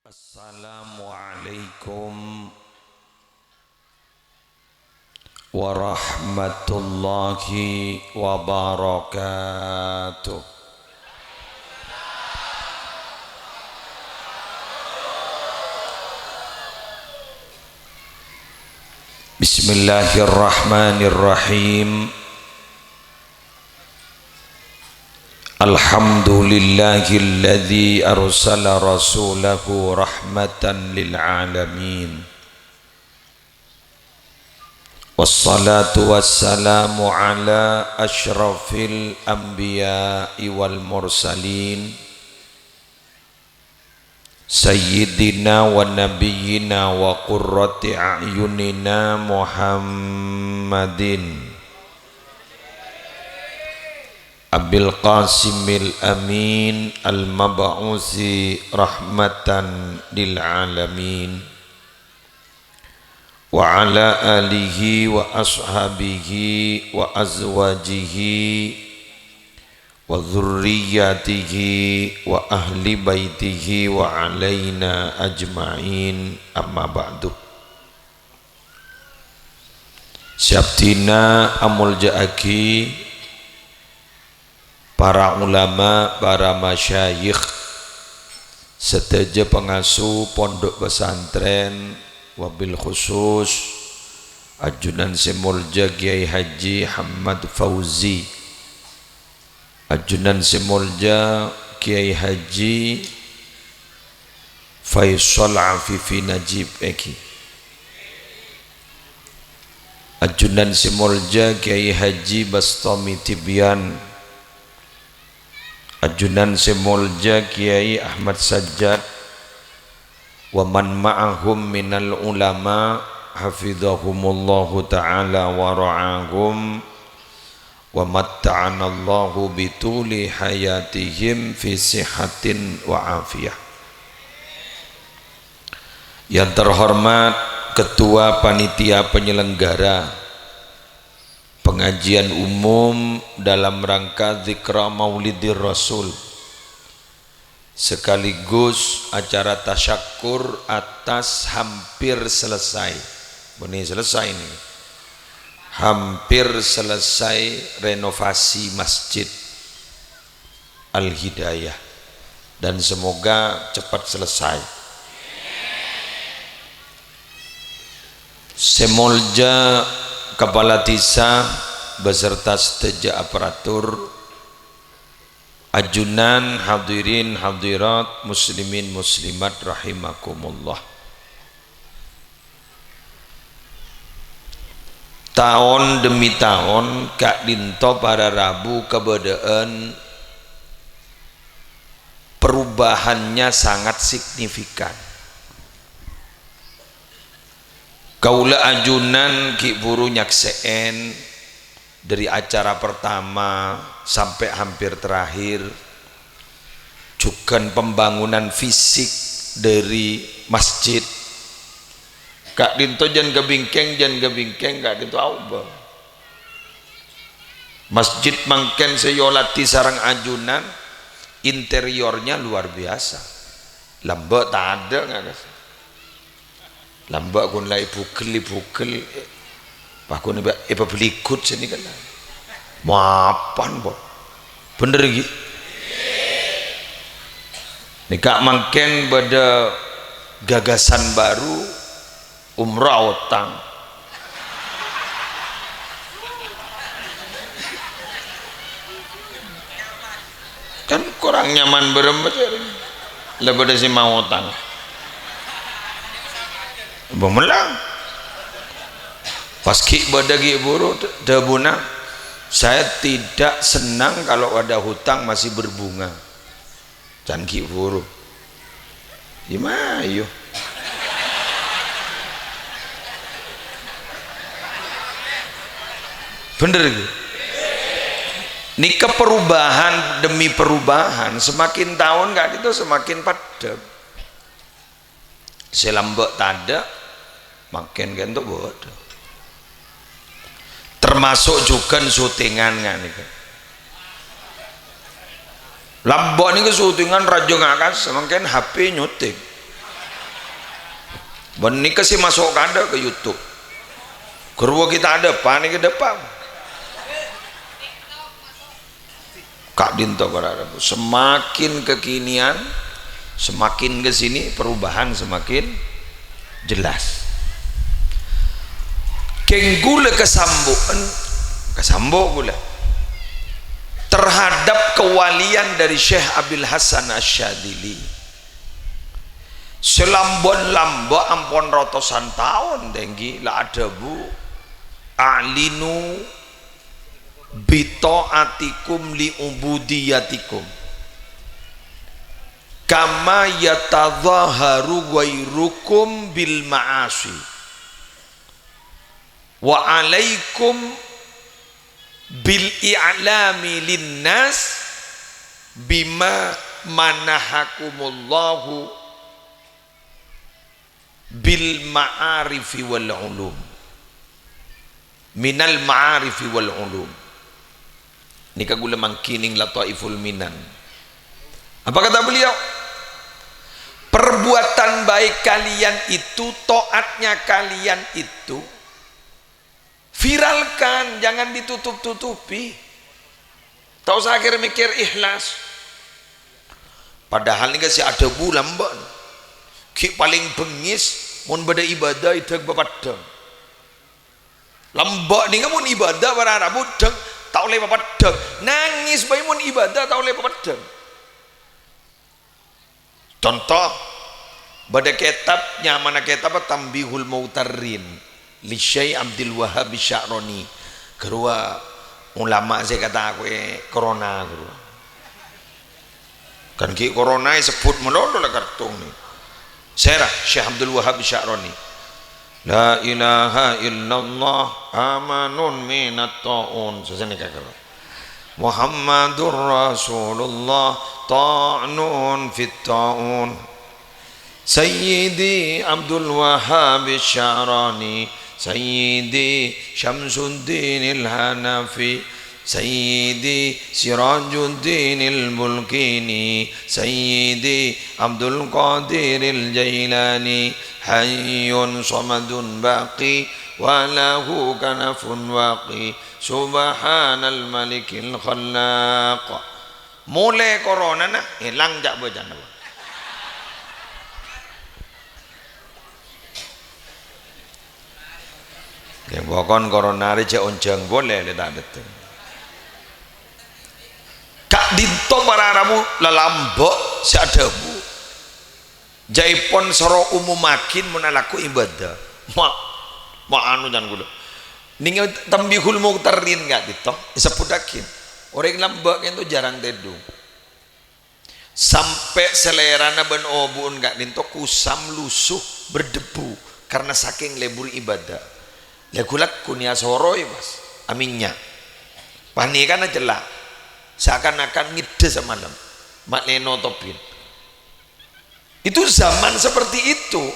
Assalamualaikum warahmatullahi wabarakatuh. Bismillahirrahmanirrahim. Alhamdulillahilladzi arsala rasulahu rahmatan lil alamin. Wassalatu wassalamu ala asyrafil anbiya'i wal mursalin sayyidina wa nabiyyina wa qurrati a'yunina Muhammadin Abil Qasimil Amin al-mab'usi rahmatan lil alamin wa ala alihi wa ashabihi wa azwajihi wa dhurriyyatihi wa ahli baitihi wa alaina ajma'in, amma ba'du. Syabdina amul ja'aki para ulama, para masyayikh, seteja pengasuh pondok pesantren, wabil khusus ajunan semulja Kiai Haji Hamad Fauzi, ajunan semulja Kiai Haji Faisal Afifi Najib Eki, ajunan semulja Kiai Haji Bastami Tibyan, ajunan semulja Kiai Ahmad Sajjad, wa man ma'ahum minal ulama hafidhahumullahu ta'ala wa ra'ahum wa matta'anallahu bituli hayatihim fi sihatin wa afiyah. Yang terhormat Ketua Panitia Penyelenggara pengajian umum dalam rangka Zikra Maulidir Rasul sekaligus acara tasyakur atas hampir selesai, ini selesai nih, hampir selesai renovasi Masjid Al-Hidayah, dan semoga cepat selesai. Semolja Kepala Desa beserta seteja aparatur, ajunan hadirin hadirat muslimin muslimat rahimakumullah. Tahun demi tahun Kak Dinto para Rabu kebedaan perubahannya sangat signifikan. Kaula ajunan Ki Buru nyakseen dari acara pertama sampai hampir terakhir, juga pembangunan fisik dari masjid. Kak Dinto jangan gebingkeng Kak Dinto auba. Masjid mangken seyolati sarang ajunan, interiornya luar biasa. Lambak tak ada nggak kasih. Lambak kun lai bukel pakun iba belikut sini kan mapan bot bener gitu nikah mangken pada gagasan baru umrah otang kan kurang nyaman berempat lebih dari si mau otang bemelang pas ki badagi buru dabuna, saya tidak senang kalau ada hutang masih berbunga dan ki buru gimana yuk bener gitu. Ini keperubahan demi perubahan, semakin tahun gak itu semakin padam. Selambek tada makin kan tuh bodoh. Termasuk juga syutingan kan nih. Lambok ini syutingan raja ngakas, mungkin HP nyuting. benih kasih masuk kada ke YouTube kerua kita ada panik ke depan Kak Dinto berada semakin kekinian semakin ke sini perubahan semakin jelas keng gula kesambo gula terhadap kewalian dari Syekh Abil Hasan Asyadili selambon-lambon ampun ratusan tahun denggi la ada bu a'linu bita'atikum li ubudiyatikum kama yatadhaharu ghairukum bil ma'asi wa alaikum bil i'lami linnas bima manahakumullahu bil ma'arifi wal ulum minal ma'arifi wal ulum ini kagula mangkining lataiful minan. Apa kata beliau? Perbuatan baik kalian itu, taatnya kalian itu viralkan, jangan ditutup-tutupi. Tak usah akhir mikir ikhlas. Padahal ini kasih ada bulan mbak. Ki paling bengis mun beda ibadah itu bapadang. Lambak ni kamu ibadah para Rabu deng tak oleh bapadang. Nangis bayi mun ibadah tak oleh bapadang. Contoh pada kitabnya mana kitab Tambihul Mautarrin li Syekh Abdul Wahhab Sya'rani kedua ulama saya kata aku corona kedua kan ki corona sebut melolo lah kartung ni saya Syekh Abdul Wahhab Sya'rani la ilaha illallah amanun minat ta'un sesane kakak Muhammadur Rasulullah ta'nun fit ta'un Sayyidi Abdul Wahhab Sya'rani Sayyidi Syamsuddin al-Hanafi Sayyidi Sirajuddin al-Mulkini Sayyidi Abdul Qadir al-Jailani Hayyun samadun baqi walahu kanafun waqi subhanal malikil khallaq. Mulai corona na hilang jak bejana ke bokon corona reje onjang boleh le tak betul kak dinto bararamu lalambok sadabu jaipon soro umum makin menalaku ibadah ma anu dan gula ningal Tambihul Mautarrin gak dito isapudakin orang lambak itu jarang teduh sampai selerana ben obun gak dito kusam lusuh berdebu karena saking lebur ibadah lagulat kunia soroi mas aminnya panikan aja lah seakan-akan ngide semalam mak leno topin itu zaman seperti itu.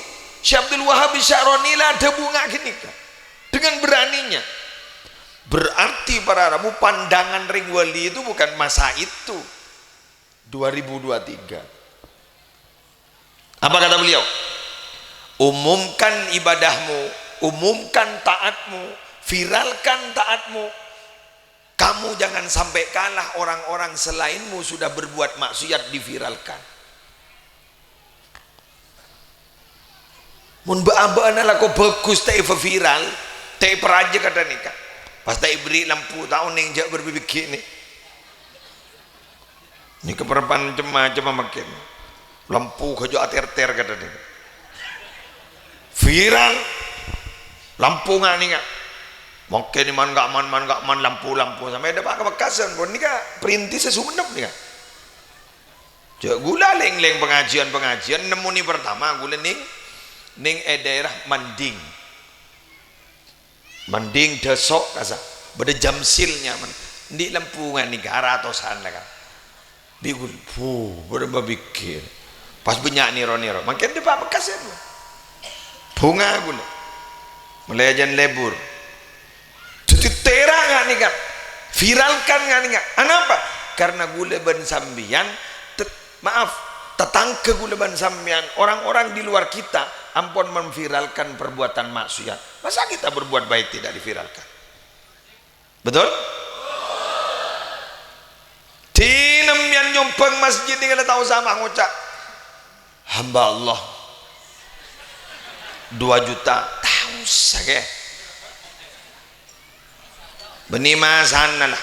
Syekh Abdul Wahhab Sya'rani lah ada bunga gini kan dengan beraninya berarti para Rabu pandangan ring wali itu bukan masa itu 2023 apa kata beliau umumkan ibadahmu umumkan taatmu viralkan taatmu kamu jangan sampai kalah orang-orang selainmu sudah berbuat maksiat diviralkan mun ba-ba lah kau bagus tak viral tak peraja kata nikah pas tak beri lampu tahun yang jak berbibik ni keperpan cema makin lampu kejo ater-ter kata dia viral lampu ngak ni ngak mungkin ni man lampu sampai ada pakai bekasan pun ni kak perintis sesumenep ni kak jak gula leng pengajian nemu ni pertama gula ning daerah Manding desok kasa beda jamsilnya di lampungan negara atau sana kan digul berapa pikir pas banyak niro makin dia pak bekas ya bunga gula melayan lebur jadi terang nggak nih kan viralkan nggak nih kan kenapa karena gula ben sambian maaf tetangga guleban sampean, orang-orang di luar kita ampun memviralkan perbuatan maksiat, masa kita berbuat baik tidak diviralkan? Betul? Tinem yang nyumpeng masjid ini kada tahu sama ngucap hamba Allah 2 juta tahu sage beni masana lah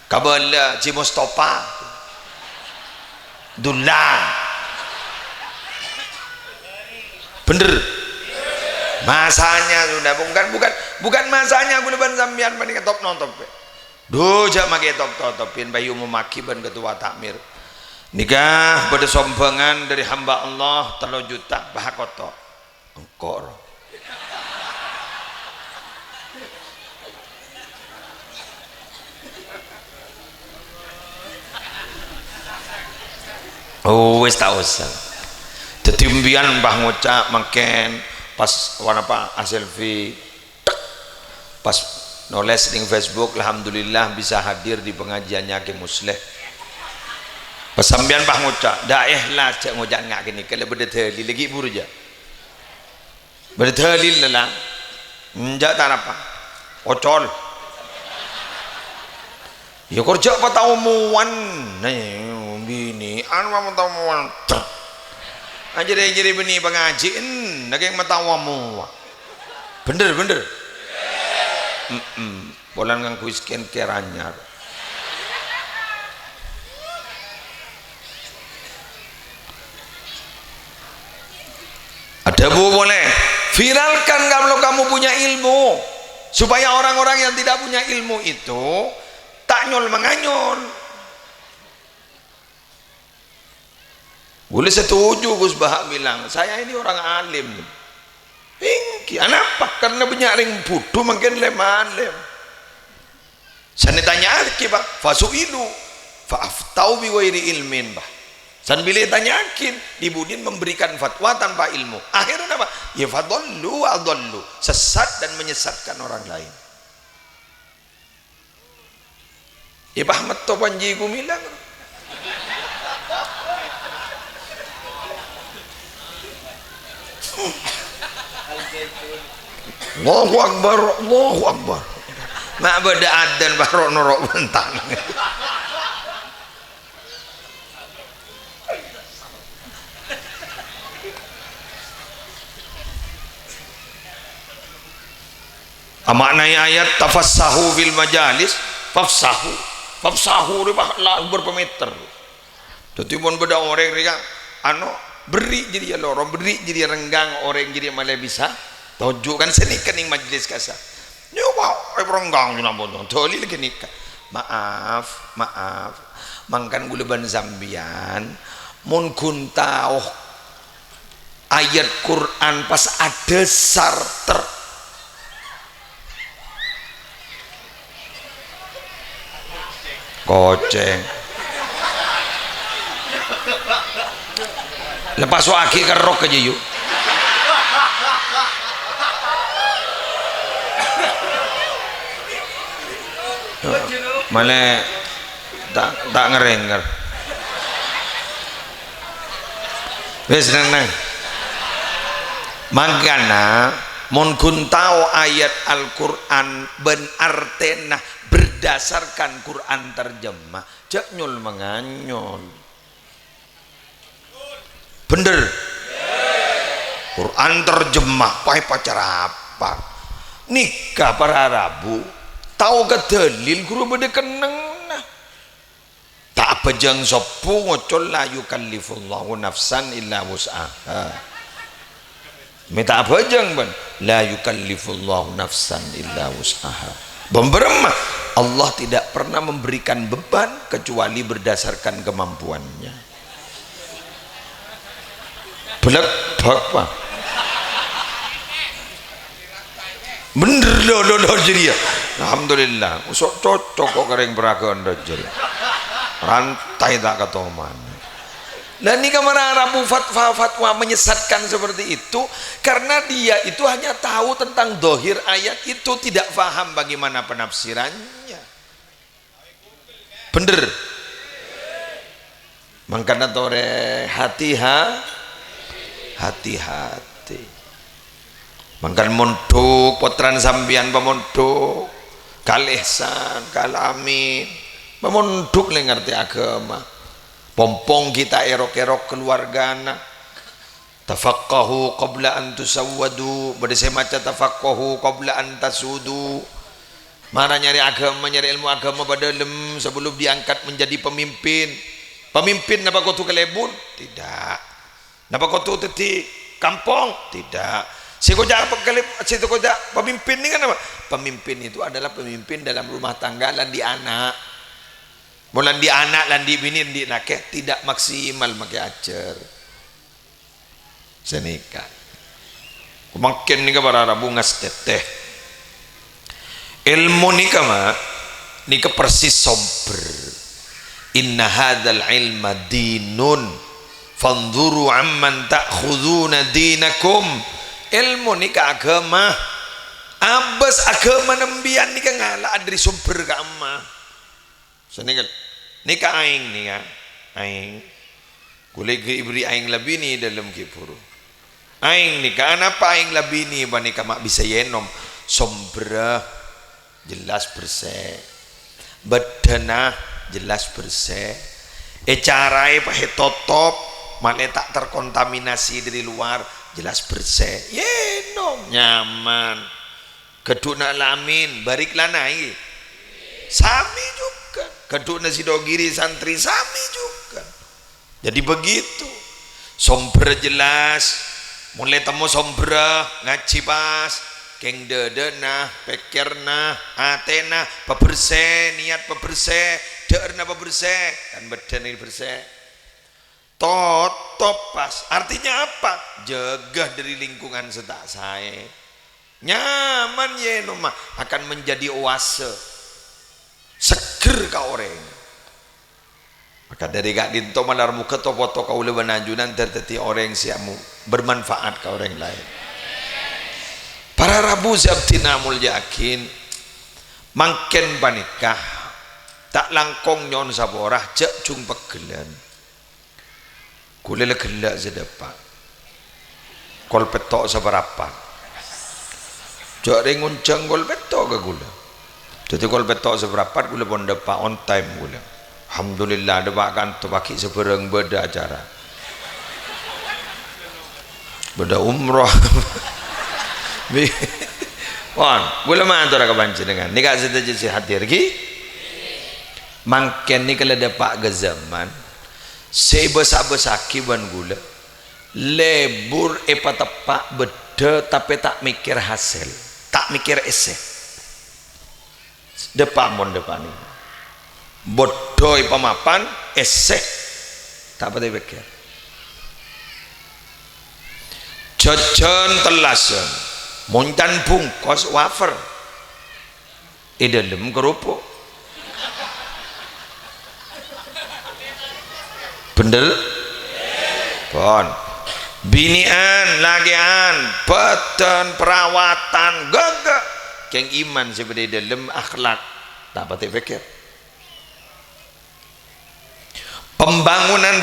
kabala Ci Mustafa Dullah bener masanya sudah bukan masanya aku leban sampean banding top nonton dojak make top-topin bayu memaki ban ketua takmir nikah pada sombongan dari hamba Allah 3 juta bahakoto engkor oh wis tak usah tetimbian mbah ngocak makin pas warna apa selfie pas nulis di Facebook alhamdulillah bisa hadir di pengajiannya Ki Musleh pesambian bah ngocak dah ikhlas cak ngocak ngak kini kalau berdetali lagi burja berdetali lah enjak tak apa ocol ya kerja apa tahu muan nih bini anu mau tahu muan aja deh jadi bini pengajian lagi yang mau tahu muan bener bolan ngangku skincare anyar ada bu boleh viralkan kalau kamu punya ilmu supaya orang-orang yang tidak punya ilmu itu tak nyol menganyol. Boleh setuju Gus Bahak bilang saya ini orang alim Hingki, kenapa? Karena banyak ring bodoh makin lem. Saya tanya aki pak, fasuilu, faaftau biwairi ilmin bah. San bila tanyakin, dibudin memberikan fatwa tanpa ilmu. Akhirnya apa? Ya fadollu adollu, sesat dan menyesatkan orang lain. Ya Pak Ahmad Topanji ku bilang. Allahu Akbar, Allahu Akbar. Mak beda adzan barok norok bentang. Maknanya ayat tafassahu fil majalis, fafsahu lah berpemeter. Jadi pun beda orang dia anu beri jadi lorong, beri jadi renggang orang jadi malah bisa tunjukkan seni kening majlis kasar. Yo wow, renggang nampun toli lagi nikah. Maaf, mangkan guleban Zambian mun kuntau ayat Quran pas ada sarter koceng lepas waki kerok aja yuk malah tak ngerenger wes nang makanya mun kuntau ayat Al-Quran ben artena berdasarkan Quran terjemah jak nyol menganyol bener Quran terjemah pai pacar apa nikah para Rabu tahu ke dalil guru beda keneng nah tak apa jang sopu ngocol la yukallifullahu nafsan illa wus'aha minta apa jang ban la yukallifullahu nafsan illa wus'aha pemberema Allah tidak pernah memberikan beban kecuali berdasarkan kemampuannya belak apa bener loh jadi ya alhamdulillah usok cocok kok kering peragaan rajul rantai tak ketoman dan ini kamera Rabu fatwa menyesatkan seperti itu karena dia itu hanya tahu tentang dohir ayat itu tidak paham bagaimana penafsirannya bener Mangkana tore hati-hati. Mangkan mondok potran sambian pemondok kalihsan kalamin pemondok le ngerti agama pompong kita erok-erok keluargana tafaqahu qabla an tusawwadu badhe maca tafaqahu qabla an tasudu. Mana nyari agama, nyari ilmu agama badalem sebelum diangkat menjadi pemimpin. Pemimpin napa kau tu kelebun? Tidak. Napa kau tu teti kampung? Tidak. Pemimpin ini kan apa? Pemimpin itu adalah pemimpin dalam rumah tangga landi anak. Mulan di anak landi bini landi nakeh tidak maksimal make acer. Senika. Makin nika para bungas teteh. Ilmu nika mah nika persis somber. Inna hadzal ilma dinun fanzuru amman ta'khuduna dinakum. Ilmu nika agama abas agama nembian nika ngala adri sumber ka amma seningal nika aing nika aing kule ke ibri aing labini dalam kipuru aing nika anapa aing labini ba nika mak bisa yenom sombra jelas bersih badana jelas bersih carai pahe totop male tak terkontaminasi dari luar jelas bersih yenom nyaman keduna lamin barik lanai sami juga keduna sidogiri santri sami juga jadi begitu somber jelas mulai temu sombra ngaji pas keng dedena pekirna atena pebersih niat pebersih deerna pebersih kan badan ini bersih totop pas artinya apa jaga dari lingkungan setak saya nyaman ya nomah akan menjadi oase seger ka orang maka dari gak dinto malar muka topoto kau leban anjunan terteti orang siamu bermanfaat ka orang lain para rabu zabtina mul yakin mangken panikah tak langkong nyon saborah cek cung pegelan kule gelak sedepak kol petok seberapa jare nguncang kol petok ke gula jadi kol petok seberapa gula pon depak on time gula alhamdulillah depak kan tu paki sebereng beda acara beda umroh on gula mantor ka panjenengan nika sedaya hadir ki mangken nika le depak ke zaman sebesar-besar kiban gula lebur tepak beda tapi tak mikir hasil tak mikir ese depan mon depan ini bodoh pemapan ese tak pada pikir jajan telasan moncan bungkos wafer dalam kerupuk bener pon binian lagian badan perawatan gagak keng iman seperti dalam akhlak tak patut fikir pembangunan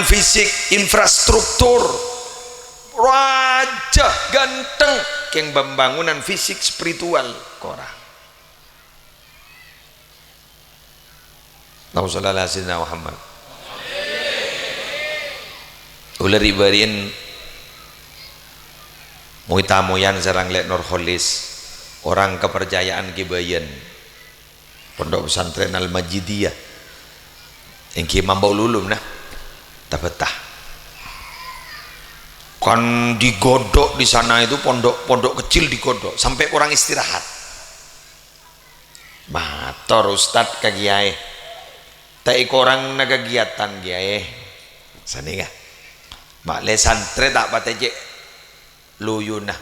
fisik infrastruktur wajah ganteng keng pembangunan fisik spiritual korang Sallallahu alaihi Muhammad ular ibarin muitamoyan sarang lek Nurholis orang kepercayaan Kibayan pondok pesantren Al-Majidiyah yang ki mambau lulum nah tabetah kan digodok di sana itu pondok kecil digodok sampai orang istirahat matur ustad ka kiai tak orang naga kegiatan kiai saninga mak le santre tak pate je luyuna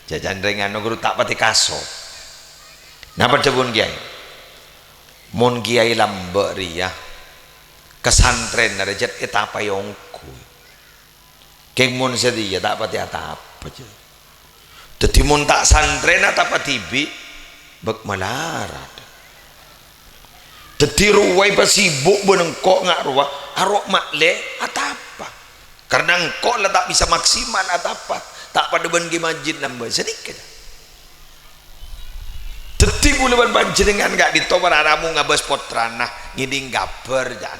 jajan rengan guru tak pate kaso napa debun kiai mun kiai lambe ria kesantren ada jet etapa yongku keng mun sedia tak pate atap aja dadi mun tak santren atapa tibi bek malarat jadi ruwai pas sibuk benengkok ngak ruwah arok makle atau apa karena engkau lah tak bisa maksimal atau apa tak pada ben masjid nambah sedikit jadi bulan panjenengan gak ditobar aramu ngabas potranah ngiding gaber jangan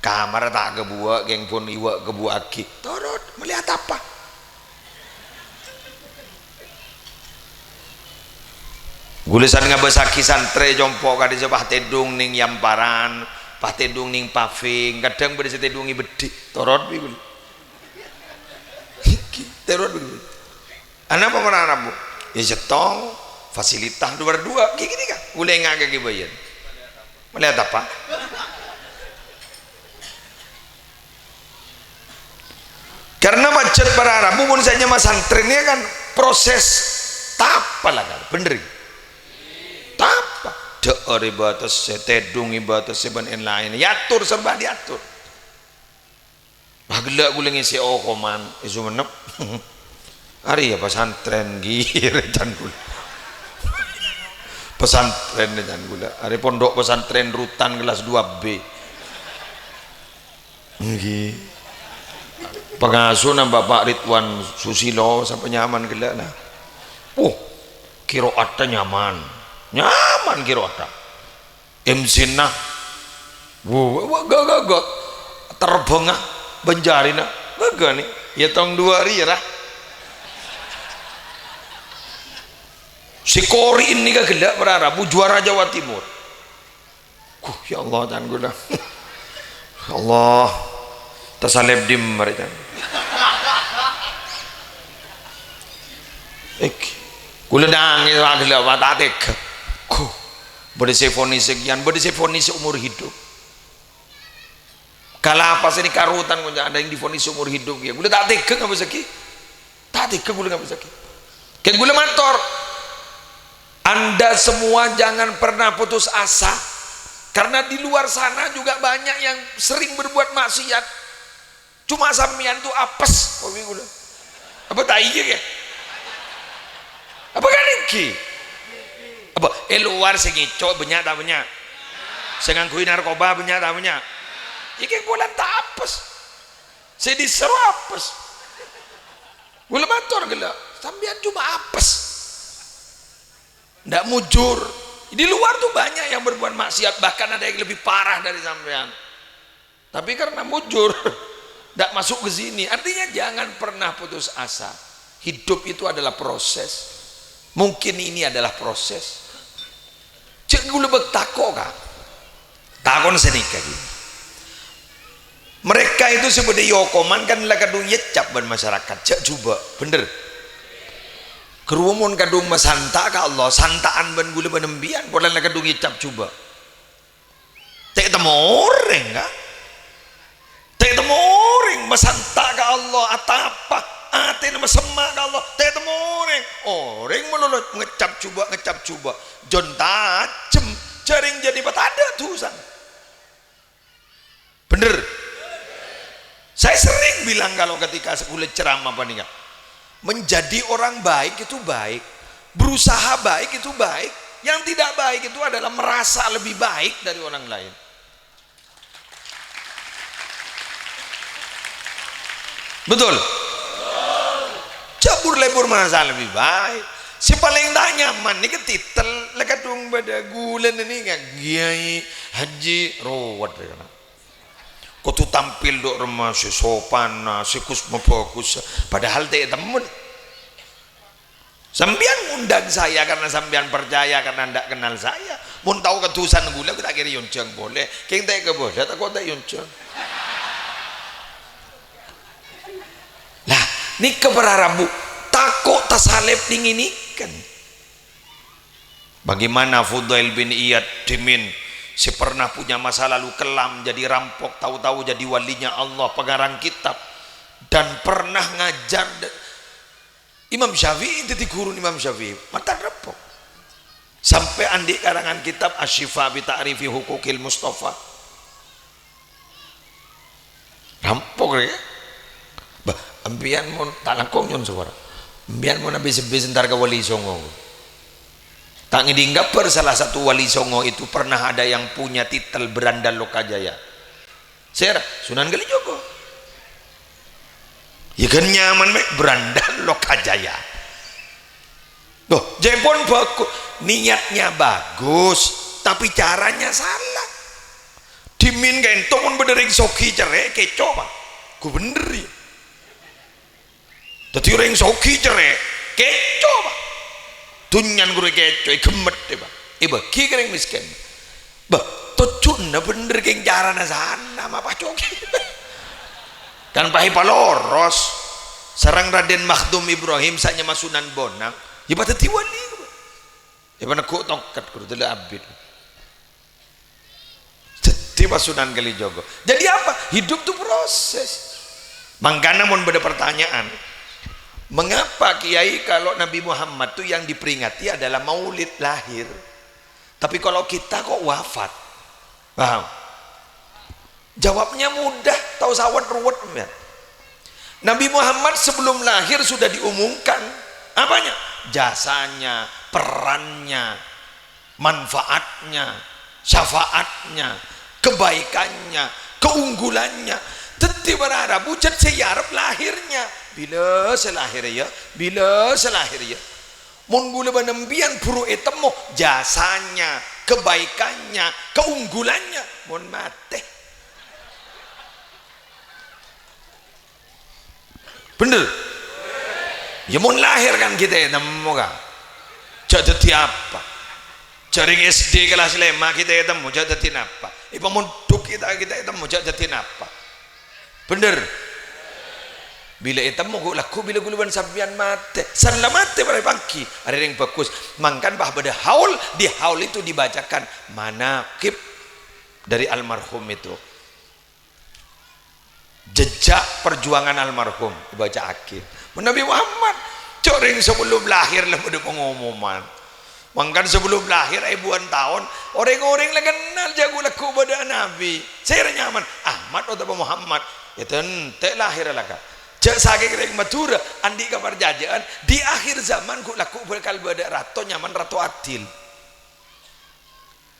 kamar tak kebuak geng pun iwa kebuak aki torot melihat apa gulisan ngabasaki santre jompo kadi sepah tedung ning yamparan pah tedung ning paving kadang beda setedungi bedik torot bigul torot bigul anak apa mana bu ya setong fasilitas dua gini kan boleh nggak kaki bayan melihat apa karena macet berharap pun saja mas santrennya kan proses tapa lah kan bener tapa deori batas setedungi batas sebenarnya lain yatur serba diatur bagela gue ngisi koman isu menep hari ya pesantren gire can gula pesantren can gula hari pondok pesantren rutan kelas 2B nggih pengasuh nambah Pak Ridwan Susilo sampai nyaman gila lah kiroatnya nyaman kiroatnya MC nah gak terbengah benjarina gak nih ya tong 2 hari ya lah si Kori ini gak gila berarabu juara Jawa Timur ya Allah dan gula Allah tasalib dim mereka gula nangis adalah matatek bode sefoni sekian bode sefoni seumur hidup kalah apa sini karutan ada yang difonis seumur hidup ya gula tak tega nggak bisa ki tak tega gula nggak bisa ki kayak gula motor anda semua jangan pernah putus asa karena di luar sana juga banyak yang sering berbuat maksiat cuma sampean tuh apes apa tak iya ya apa kan iki apa luar segico banyak tak banyak sengangkui narkoba banyak tak banyak iki bulan tak apes saya diseru apes gula motor gila sampean cuma apes ndak mujur di luar tuh banyak yang berbuat maksiat bahkan ada yang lebih parah dari sampean tapi karena mujur ndak masuk ke sini artinya jangan pernah putus asa hidup itu adalah proses mungkin ini adalah proses cek gue lebek tako kak takon senikah gitu mereka itu sebagai yokoman kan lah kadung yecap ban masyarakat cek coba bener kerumun kadung masanta ka Allah santaan ban gue lebih nembian boleh lah kadung yecap coba cek temu orang kak cek temu orang masanta ka Allah atapa ate nama semak ka Allah cek temu orang melulus ngecap coba John tajem jaring jadi ada tulisan bener saya sering bilang kalau ketika kulit ceramah apa nih menjadi orang baik itu baik berusaha baik itu baik yang tidak baik itu adalah merasa lebih baik dari orang lain betul cabur lebur merasa lebih baik si paling tak nyaman ini ketitel lekadung pada gulen ini kan Kiai Haji Rawat kau tuh tampil dok remah si sopan si kusma bagus padahal tak temen sambian undang saya karena sambian percaya karena ndak kenal saya mun tahu ketusan gula kita kira yonceng boleh keng tak ke boleh tak kau tak yonceng lah ini keberarabu takut tasalep dingin ini kan bagaimana Fudail bin Iyad Dimin si pernah punya masa lalu kelam jadi rampok tahu-tahu jadi walinya Allah pengarang kitab dan pernah ngajar Imam Syafi'i itu guru Imam Syafi'i mata rampok sampai andi karangan kitab Asy-Syifa bi Ta'rifi Huquqil Mustafa rampok ya bah ambian mon tak langkong nyon suara ambian mon habis sebentar ke wali songo Tak ngidinggaper salah satu wali Songo itu pernah ada yang punya titel Berandal Lokajaya. Saya Sunan Kalijogo. Ya kan nyaman mek Berandal Lokajaya. Loh, jepon bagus, niatnya bagus, tapi caranya salah. Dimin gentong pun berdering soki cerai kecoh Pak. Ku bener ya. Dadi ring soki cerai kecoh Pak. Tunyan guru kecoh gemet deh Pak. Iba ki kering miskin. Bah, tocun na bener keng carana sana ma Pak Coki. Kan pahi paloros. Sarang Raden Makhdum Ibrahim sanya Masunan Bonang. Ya patati wali. Ya mana kok tokat kudu tele abid. Jadi Sunan Kalijogo. Jadi apa? Hidup itu proses. Mangkana mun beda pertanyaan. Mengapa Kiai kalau Nabi Muhammad itu yang diperingati adalah maulid lahir, tapi kalau kita kok wafat? Paham? Jawabnya mudah, tahu sawat ruwet ya. Nabi Muhammad sebelum lahir sudah diumumkan apanya? Jasanya, perannya, manfaatnya, syafaatnya, kebaikannya, keunggulannya. Teti berharap wujud seyarap lahirnya. Bila selahir ya, bila selahir ya. Mun gula banembian puru etemo jasanya, kebaikannya, keunggulannya. Mun mate. Bener? Ya mun lahir kan kita etemo kan. Jadi apa? Jaring SD kelas 5 kita etemo jadi apa? Ipa mun duk kita etemo jadi apa? Bener? Bila etemo kok laku bila guluban sampean mate sarla mate pada pagi ada yang bagus mangkan bah pada haul di haul itu dibacakan manaqib dari almarhum itu, jejak perjuangan almarhum dibaca akhir. Nabi Muhammad coreng sebelum lahir lah pada pengumuman mangkan sebelum lahir ribuan tahun orang-orang lagi kenal jago laku pada Nabi saya nyaman Ahmad atau Muhammad itu ente lahir lah kak. Jak sakit kering Madura andi kabar jajaan di akhir zaman ku laku berkal bada ratu nyaman ratu adil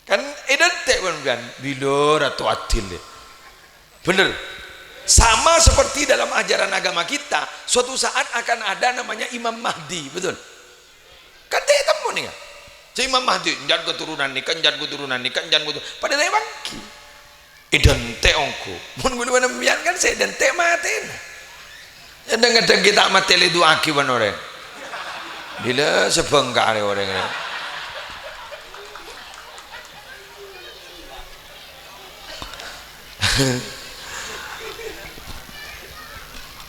kan identik kan bila ratu adil bener sama seperti dalam ajaran agama kita suatu saat akan ada namanya Imam Mahdi betul kan dia temu nih kan Imam Mahdi jangan keturunan nih kan jangan keturunan nih kan jangan keturunan pada saya bangki identik ongku mun gula mana biar kan saya identik mati kadang-kadang kita mati itu akibat orang bila sebengkak orang ini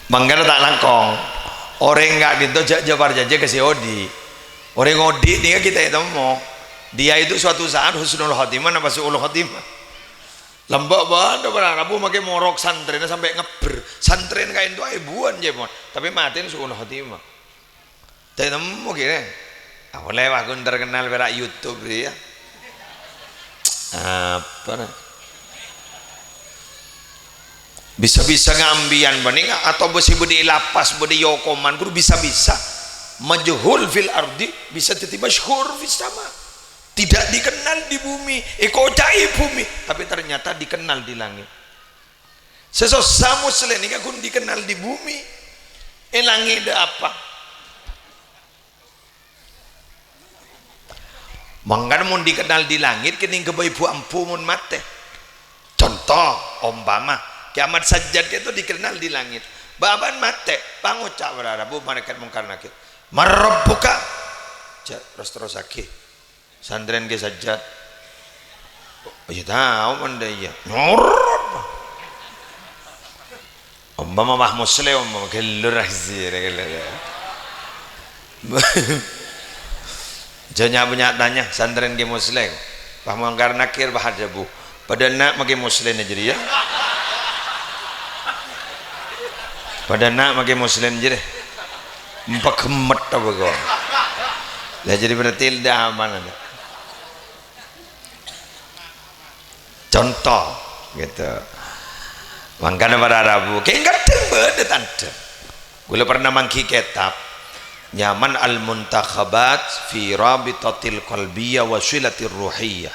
mangga tak langkong orang enggak gitu jabar jaja ke si Odi orang Odi nih kita itu mau dia itu suatu saat husnul khotimah apa suul khotimah lembak banget berharap makai morok santrennya sampai ngeber santren kain itu ibuan jemon tapi matiin suul khotimah tapi nemu gini boleh aku terkenal berak YouTube ya apa bisa-bisa ngambian bening atau besi budi lapas budi yokoman guru bisa-bisa majhul fil ardi bisa jadi masyhur fis sama tidak dikenal di bumi ekojai bumi tapi ternyata dikenal di langit sesosa muslim ini kan dikenal di bumi langit ada apa mangga mun dikenal di langit kening ke ibu ampu mun mate contoh umpama kiamat sajjad itu dikenal di langit baban mate pangucap berharap malaikat mungkar nakir marabbuka terus akeh santren ke sajjad ya tahu mana ya nurut umpama mah muslim umpama gelur azir jangan banyak tanya santren ke muslim bah mungkar nakir bah adabu pada nak makai muslim aja ya pada nak makai muslim aja deh empat kemet apa kau lah jadi berarti dah aman ada contoh gitu mangkana para Rabu kayak kadang beda tante gue pernah mangki kitab nyaman al-muntakhabat fi rabitatil qalbiyah wa silatir ruhiyah.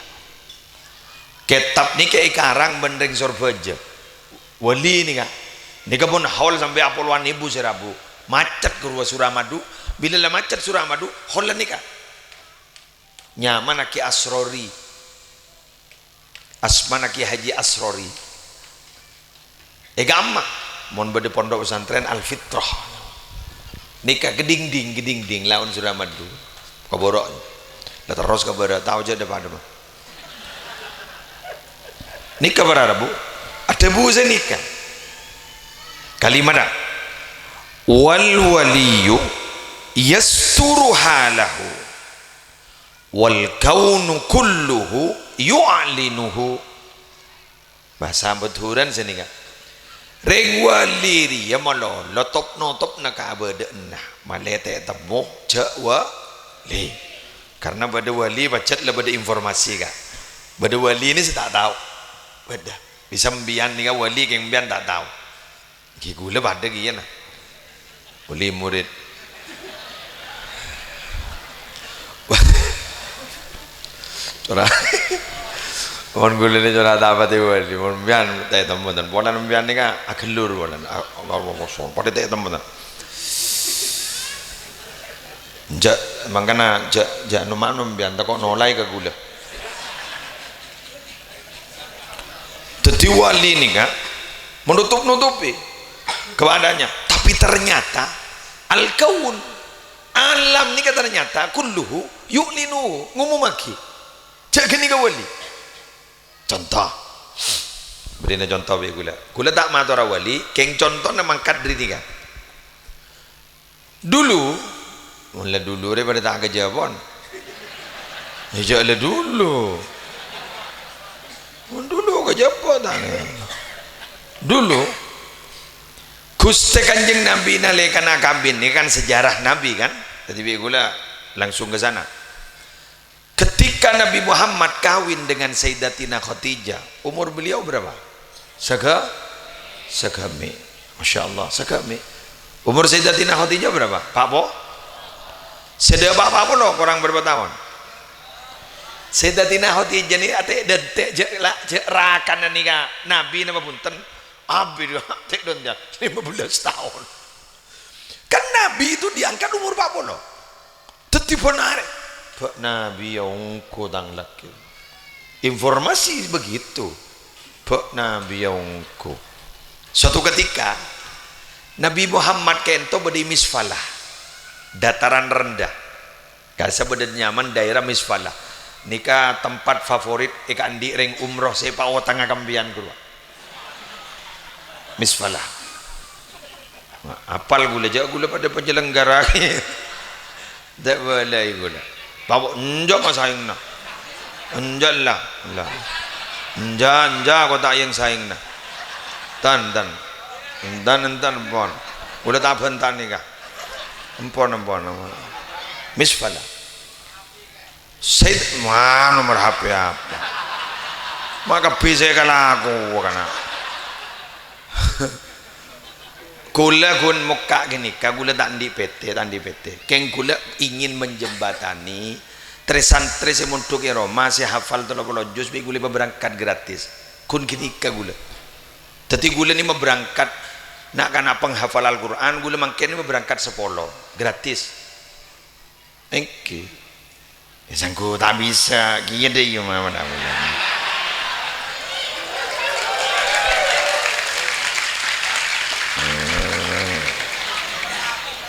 Kitab ni ke karang bendeng sorbaja wali ni kan ni pun haul sampai apoluan ibu serabu macet ke ruas Suramadu. Bila lah macet Suramadu haul ni kan nyaman aki Asrori asman aki Haji Asrori gamma mon bade pondok pesantren Al-Fitrah nikah geding-ding laun Suramadu kaborok dah terus kabar tahu je depan depan nikah berapa bu ada bu saya nikah kalimat wal waliyu yasturu halahu wal kaunu kulluhu yu'linuhu. Bahasa beturan sini kan reng wali ya malo lotop notop nak abade nah malete temu cak wali karena pada wali bacet lah pada informasi kan pada wali ini saya tak tahu beda bisa membian ni kan wali yang membian tak tahu gula pada gian nah wali murid curah mon gula ni curah tak apa tu wali mon bian tak temu dan bolan bian ni kan akelur bolan Allah kosong pada tak temu dan jak mangkana jak numak bian tak kok nolai ke gula teti wali ni kan menutupi keadaannya tapi ternyata al-kaun alam ni kan ternyata kulluhu yu'linu ngumumaki cak gini ke wali contoh beri contoh be gula tak matora wali keng contoh namang kadri ni kan dulu mula dulu daripada tak kejabon le dulu kejabon tak dulu Gusti Kanjeng Nabi nalekan akabin ini kan sejarah Nabi kan jadi gula langsung ke sana ketika Nabi Muhammad kawin dengan Sayyidatina Khadijah umur beliau berapa? Segami Masya Allah segami umur Sayyidatina Khadijah berapa? Pak Po? Sedih Pak Po loh kurang berapa tahun? Sayyidatina Khadijah ni ate detik je rakan ni ka Nabi nama punten abi tek don dia 15 tahun kan Nabi itu diangkat umur 40 tetep benar Pak Nabi yang kodang laki informasi begitu Pak Nabi yang ko suatu ketika Nabi Muhammad kento badi Misfalah dataran rendah kasa beda nyaman daerah Misfalah nikah tempat favorit ikan di ring umroh sepa tangga kambian keluar Misfalah apal gula jak gula pada penyelenggara tak boleh gula bawa enjak masa saing na enjak lah enjak kau tak yang saing na tan pon gula tak bentan ni kah empon Misfalah Said mana nomor HP apa maka bisa kalah aku kana gula gun muka gini kagula tak di PT keng gula ingin menjembatani santri semuntuk Roma si hafal tolong juz bi gula berangkat gratis kun gini kagula tapi gula ni berangkat nak kana penghafal Al-Quran gula mangken ni berangkat 10 gratis engke ya sangku tak bisa gini deh mana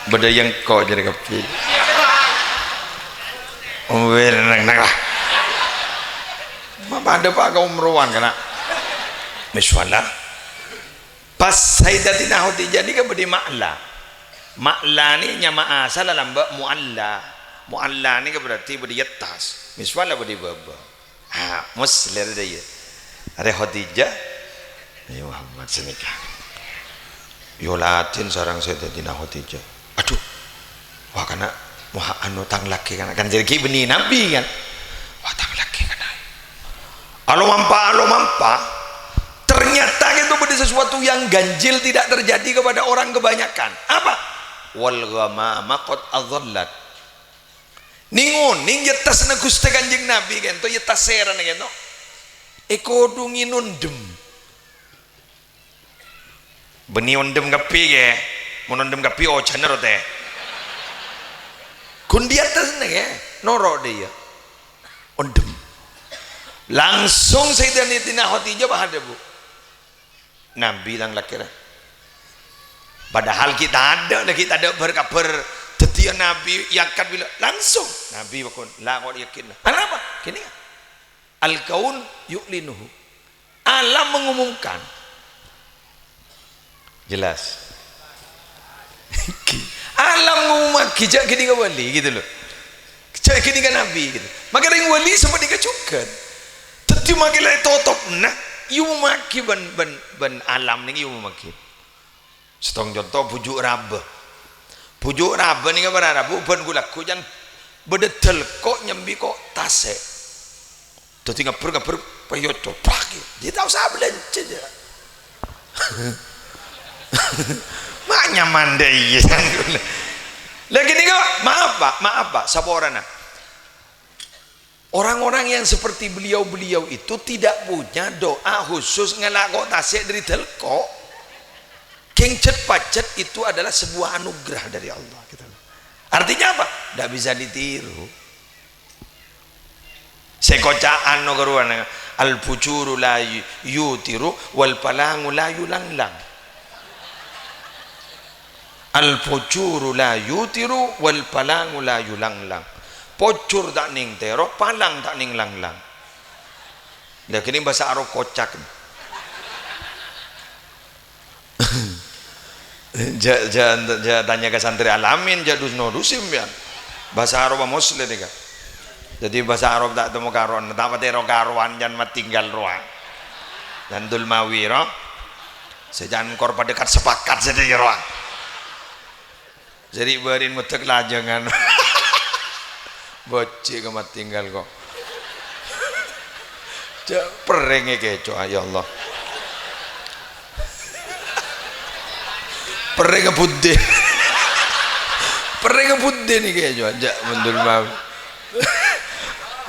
beda yang kau jadi kapi nak lah apa ada pak kau meruan kena Misfalah pas Sayyidatina Khadijah ni kan beri makla ni nyama asal dalam bak mualla ni kan berarti beri atas Misfalah beri baba muslim dia ada Khadijah ya Muhammad senikah yolatin sarang Sayyidatina Khadijah aduh wah kana wah anu tang laki kan jadi beni Nabi kan wah tang laki kan alo mampa ternyata itu ada sesuatu yang ganjil tidak terjadi kepada orang kebanyakan apa wal ghamama qad adhallat. Ningun ning yetas na Gusti Kanjeng Nabi kan to yetas seran kan to. Eko dungi nundem. Beni ondem kapi ke, monondem kapi o channel teh. Kundi atas nih ya, noro dia. Ondem. Langsung Sayyidatina Khadijah bahada bu. Nabi lang lakira. Padahal kita ada berkabar tetian Nabi yakin bila langsung Nabi bakun la kau yakin. Kenapa? Kini al-kaun yu'linuhu. Alam mengumumkan. Jelas. Alam mengumumkan kijak gini ke wali gitu loh. Kijak gini ke Nabi gitu. Maka dengan wali sempat dikacukan. Teti makilah totop nah. Iu maki ban alam ni iu maki. Setong contoh pujuk raba. Pujuk raba ni kabar rabu ban gulaku jan bedetel kok nyambi kok tase. Teti ngapur payoto pagi. Dia tahu saya belanja je. Mak nyaman deh. Lagi ni kau maaf pak saborana. Orang-orang yang seperti beliau-beliau itu tidak punya doa khusus ngelakok tasik dari telko. Kengcet pacet itu adalah sebuah anugerah dari Allah. Artinya apa? Tidak bisa ditiru. Sekocaan no keruan al pucuru la yutiru wal palangu la yulanglang. Al pucuru la yutiru wal palangu la yulanglang. Pocur tak ning tero, palang tak ning lang-lang. Dah kini bahasa Arab kocak. Tanya ke santri alamin jadus no dusim ya. Bahasa Arab muslim ni kan. Jadi bahasa Arab tak temu karuan, tak patero karuan jan mat tinggal ruang. Dan dul mawiro. Sejan kor pada dekat sepakat sedih ruang. Jadi berin mutek lah jangan. Bocik kemat tinggal kok. Perenge kecoh ya Allah. Perenge putih. Perenge putih ni kecoh aja mendul mawi.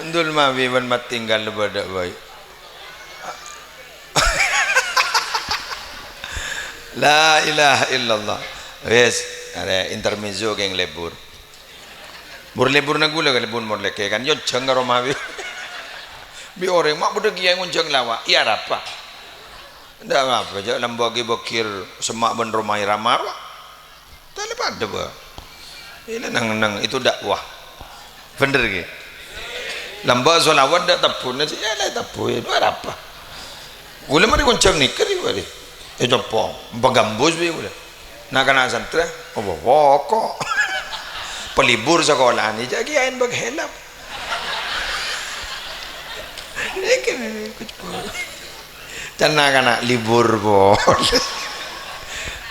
Mendul mawi ban mat tinggal lebadak baik. La ilaha illallah. Wes, ada intermezzo geng lebur. Burlebur na gula kalibun mo leke kan yo jengaro mawi bi orang mak budak kiai ngunjang lawa iya apa ndak apa aja lambagi bokir semak ben romai ramar tale pada ba ini nang itu dakwah bener ge lamba solawat dak tapun ya lah tapu itu apa gula mari ngunjang nikah di bari jopo bagambus bi gula nak kana santra oh kok pelibur sekolah ni jadi ain bag helap cana kana libur bol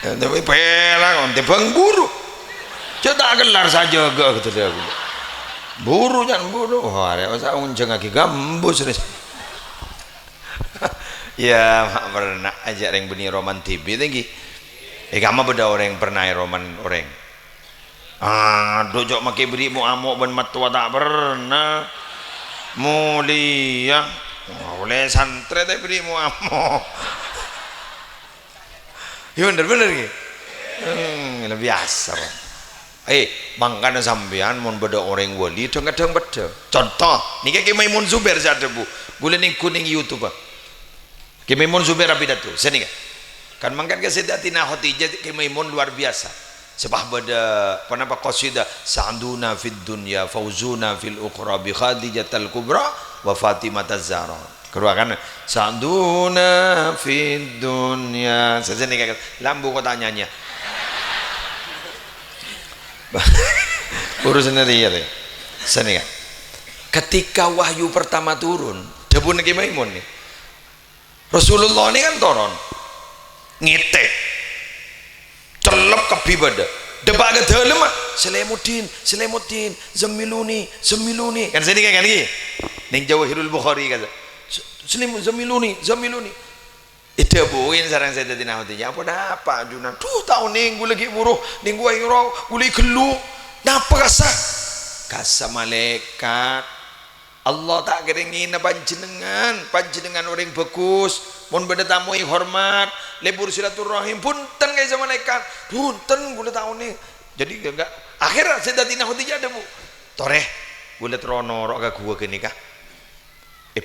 tapi pelang on tebang buru cedak gelar saja gak gitu dia buru jangan buru wah ada masa unjang lagi gambus ya mak pernah ajak yang benih roman TV tinggi kamu beda orang pernah roman orang dojok makai beri mu amok ban matua tak pernah mulia oleh santri tak beri mu amok ya bener gitu lebih biasa bangkana sampean mon beda orang wali kadang beda contoh ni kayak Maimun Zubair sada bu gula ning kuning YouTube kayak Maimun Zubair apa itu sini kan mangkat ke Sayyidatina Khadijah kayak Maimun luar biasa sebab beda panapa qasidah sa'duna fid dunya fauzuna fil ukhra bi Khadijatul kubra wa Fatimataz Zahra keruakan sa'duna fid dunya saja nih kayak lambu kok tanyanya urus sendiri ya sini kan ketika wahyu pertama turun debu niki Maimun nih Rasulullah ini kan turun ngite celep kabibada debak ke dalam Selamuddin zamiluni kan sini kan lagi ning Jawahirul Bukhari kata zamiluni Itu buin sarang Sayyidatina Khadijah. Apa ajunan? Tuh tahun ning gue lagi buruh, ning gue iro, gue lagi gelu. Napa kasah? Kasah malaikat. Allah tak keringin panjenengan orang bagus. Mun beda tamu hormat, lebur silaturahim. Punten guys sama malaikat. Punten gue tahun nih. Jadi enggak. Akhirnya Sayyidatina Khadijah ada bu. Toreh, gue liat rono rok gak gue kini kah?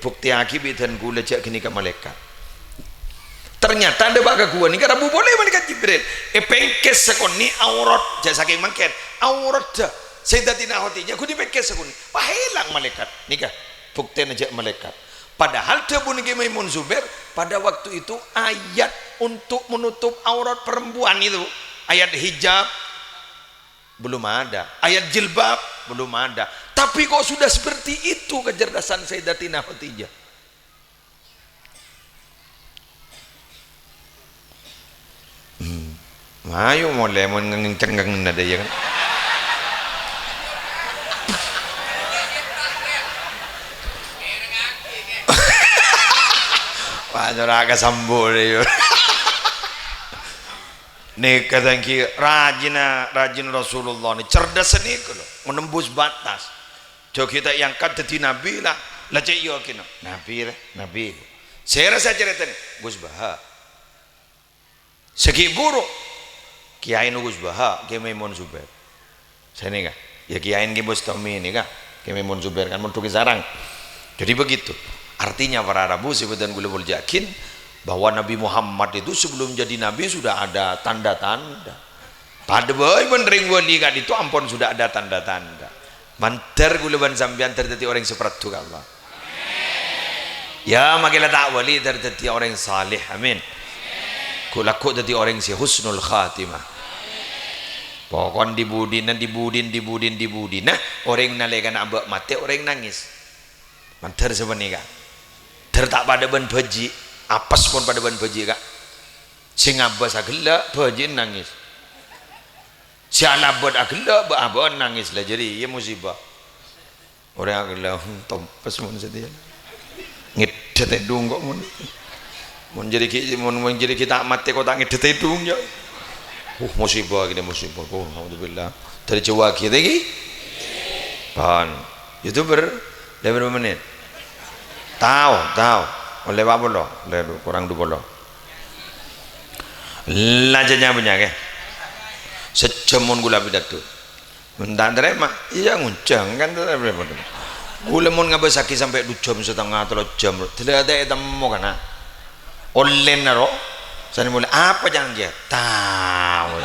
Bukti akibat gue liat kini kah malaikat. Ternyata ada baga gua nih karena bu boleh malaikat Jibril pengkes sekon ni aurat jadi saking mangken aurat dah Sayyidatina Khadijah ku dipengkes sekon pahilang malaikat nikah bukti aja malaikat padahal dia pun Maimun Zubair pada waktu itu ayat untuk menutup aurat perempuan itu ayat hijab belum ada ayat jilbab belum ada tapi kok sudah seperti itu kecerdasan Sayyidatina Khadijah. Ayo mulai mau ngengcengeng nada ya kan. Wah, agak sambul ya. Nih katanya rajin Rasulullah nih cerdas nih kalau menembus batas. Jo kita yang kata di Nabi lah cek yo kino. Nabi. Saya rasa cerita nih Gus Baha. Segi buruk. Kiai Gus Baha, Kiai Maimun Zubair. Saya nih kak, ya Kiai ini Bustami ini kak, Kiai Maimun Zubair kan mentuki sarang. Jadi begitu. Artinya para Arabu sebutan gue boleh yakin bahwa Nabi Muhammad itu sebelum jadi Nabi sudah ada tanda-tanda. Pada boy menering wali kan itu ampun sudah ada tanda-tanda. Manter gue leban sambian terjadi orang seperti itu Allah. Ya makilah tak wali terjadi orang salih, amin. Kulaku jadi orang si husnul khatimah. Pokon dibudin, nah orang nalekan abak mati orang nangis. Manter sebenarnya kak. Tertak pada ban baji, apes pun pada ban baji kak. Si ngabas agela baji nangis. Si alabot agela abon nangis lah jadi ya musibah. Orang agela tompes mun setia. Ngedet edung kok mun. Mun jadi kita mati kok tak ngedet edung ya. Musibah gini musibah. Alhamdulillah. Dari Jawa kita lagi. Pan. YouTuber dari berapa menit? Tahu. Oleh apa lo? Kurang 20. Lajanya punya ke? Sejamun gula pidato. Mentang terima, iya nguncang kan berapa? Gula mun ngabasaki sampai 2 jam setengah 3 jam. Tidak ada temu kana. Oleh naro. Saya mulai apa jangan dia tahu.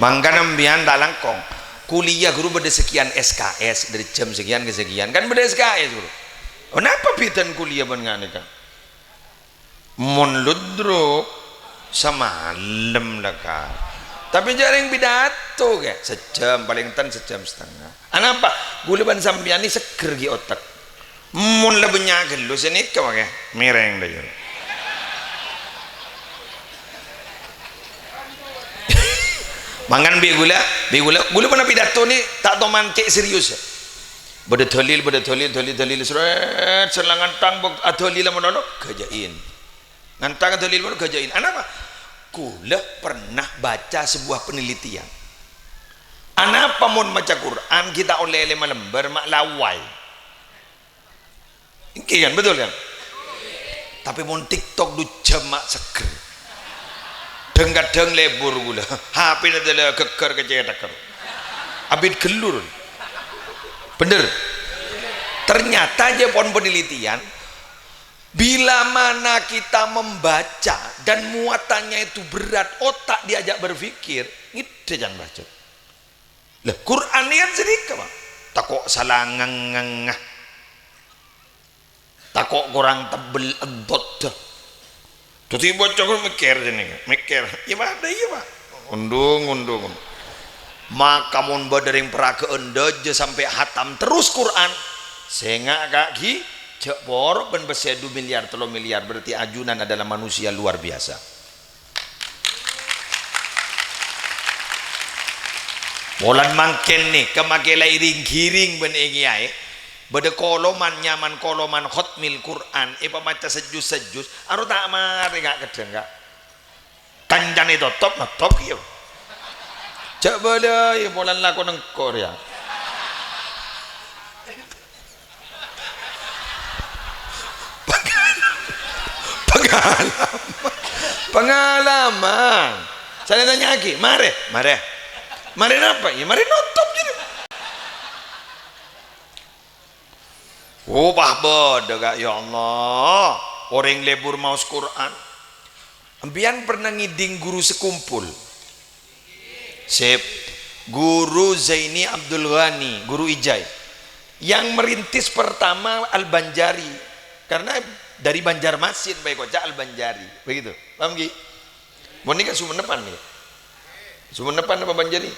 Bangga nambian dalang kong kuliah guru beda sekian SKS dari jam sekian ke sekian kan beda SKS guru. Kenapa pitan kuliah bengan kan? Mon ludro semalam lah kan. Tapi jarang pidato ke sejam paling tan sejam setengah. Kenapa? Gula ban sambian ini seger di otak. Mun la benyagel lu senit ka wage mireng dah. Mangan gula pernah pidato ni tak tahu mancik serius. Bada dalil seret selangan tang bok dalil mono gajain. Ngantang dalil mono gajain. Anapa? Gula pernah baca sebuah penelitian. Anapa mun baca Quran kita oleh 5 lembar mak lawai. Kan betul kan? Tapi mau TikTok du jamak seger. Kadang lebur gula. HP adalah keker kecetakar. Abid gelur. Bener. Ternyata aja pon penelitian bila mana kita membaca dan muatannya itu berat, otak diajak berpikir, itu jangan baca. Lah Quran ini kan sedikit, Pak. Takok salah ngengah. Takok kurang tebel edot dah. Jadi baca kok mikir ya ada iya pak undung maka mun badering peragaan aja sampai hatam terus Quran sehingga kaki cek borok ben besi 2 miliar 3 miliar berarti ajunan adalah manusia luar biasa. Molan mangken nih kemakelai ring giring ben ingi ae beda koloman nyaman koloman khotmil Quran pamaca sejus aru tak mari gak kedeng gak kancan itu top ya coba deh ya polan laku nang Korea pengalaman saya tanya lagi mari apa ya mari notop jadi bah bodoh gak ya Allah orang lebur maus Quran ambian pernah ngiding guru sekumpul sip guru Zaini Abdul Ghani guru Ijai yang merintis pertama Al-Banjari karena dari Banjarmasin baik kocak Al-Banjari begitu paham Ki? Mau nikah Sumenepan nih Sumenepan apa Banjari?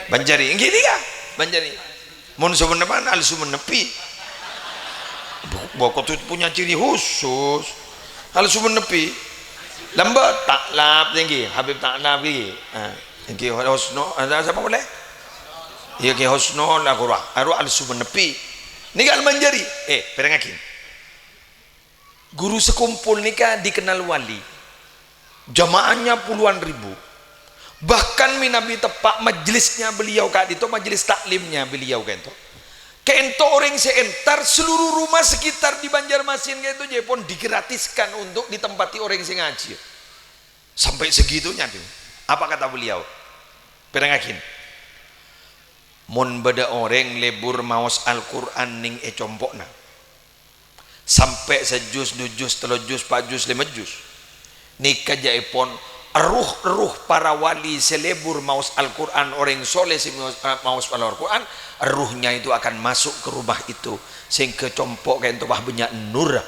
Banjari ini dia Banjari mau Sumenepan Al-Sumenepi Bokot itu punya ciri khusus Al-Sumenepi lambat taklap tinggi Habib taklap tinggi Ki Hosno ada siapa boleh? Iya Ki Hosno lah kurang aru Al-Sumenepi nikah Al-Banjari perengakin guru sekumpul nikah dikenal wali jamaahnya puluhan ribu bahkan minabi tepak majelisnya beliau kak itu majelis taklimnya beliau kento orang seentar seluruh rumah sekitar di Banjarmasin gitu je pun digratiskan untuk ditempati orang sing ngaji sampai segitunya tuh apa kata beliau perengakin mon beda orang lebur maos Al-Quran ning compokna sampai sejus, 2 juz, 3 juz, 4 juz, 5 juz nikah jaipon ruh para wali selebur maus Al-Quran orang soleh si maus Al-Quran ruhnya itu akan masuk ke rumah itu sehingga compok kayak itu banyak nur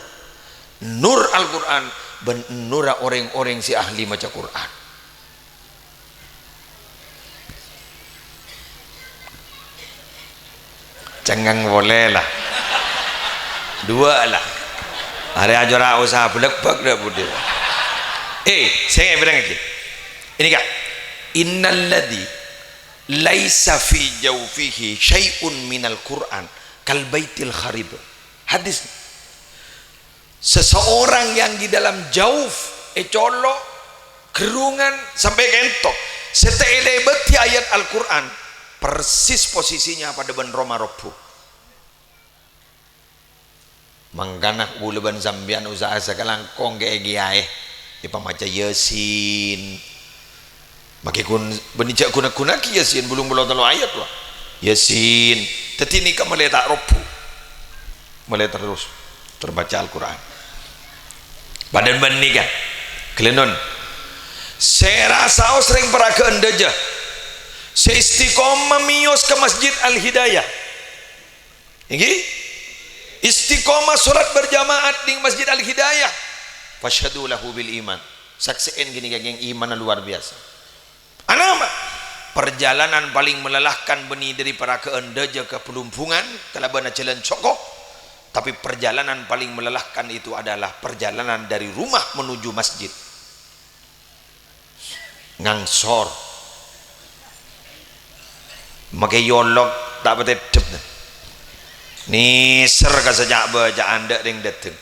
Al-Quran ben nur orang-orang si ahli maca Quran jangan boleh lah 2 lah hari aja usaha belek-belek dah budil saya bilang lagi ini kak innalladzi laisa fi jawfihi syai'un minal Qur'an kal baitil kharib hadis seseorang yang di dalam jauf colok gerungan sampai kentok setelah beti ayat Al-Quran persis posisinya pada ben Roma Robu mangkanak buluban zambian usaha sekalang kong ke giae pamaca Yasin makikun benijak guna-guna ki Yasin belum telo ayat lah Yasin teti nikah meletak Robu mulai terus terbaca Al-Quran badan ban nikah kelenon saya rasa sering peraga endaja saya istiqomah mios ke Masjid Al-Hidayah ini istiqomah sholat berjamaat di Masjid Al-Hidayah fasyhadu lahu bil iman saksiin gini geng iman luar biasa anama perjalanan paling melelahkan beni dari para keendaja ke pelumpungan kelabana jalan cokok tapi perjalanan paling melelahkan itu adalah perjalanan dari rumah menuju masjid ngangsor make yolok tak betedep niser ka sejak baca anda ring dateng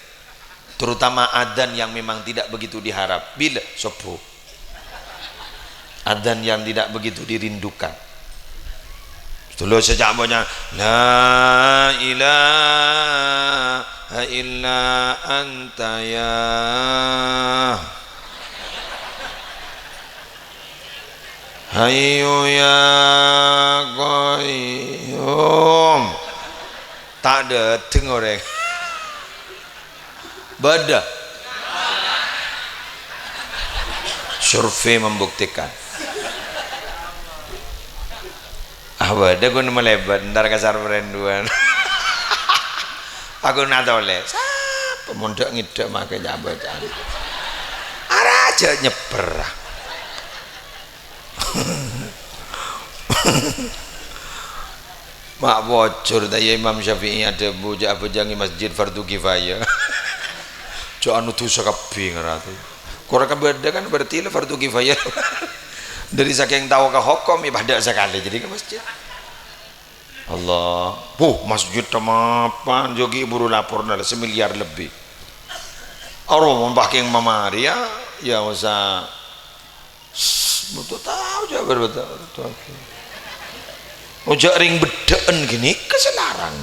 terutama adzan yang memang tidak begitu diharap bila sopo adzan yang tidak begitu dirindukan dulu sejak banyak la ilaha illa anta ya hayyu ya qayyum tak ada orang bada survei membuktikan bada gue melebat ntar kasar perenduan aku nata oleh siapa mondok ngidek makai jabatan araja nyeber mak bocor daya Imam Syafi'i ada bujang masjid fardu kifayah anu tuh sakabing ratu korang beda kan berarti lah fardu kifayah dari saking tahu ke hukum ibadah sekali jadi ke masjid Allah, masjid tamapan jogi buru lapor nala 1 miliar lebih. Orang membaking mamari ya usah betul tahu jabar betul. Ojak ring bedaan gini keselaran.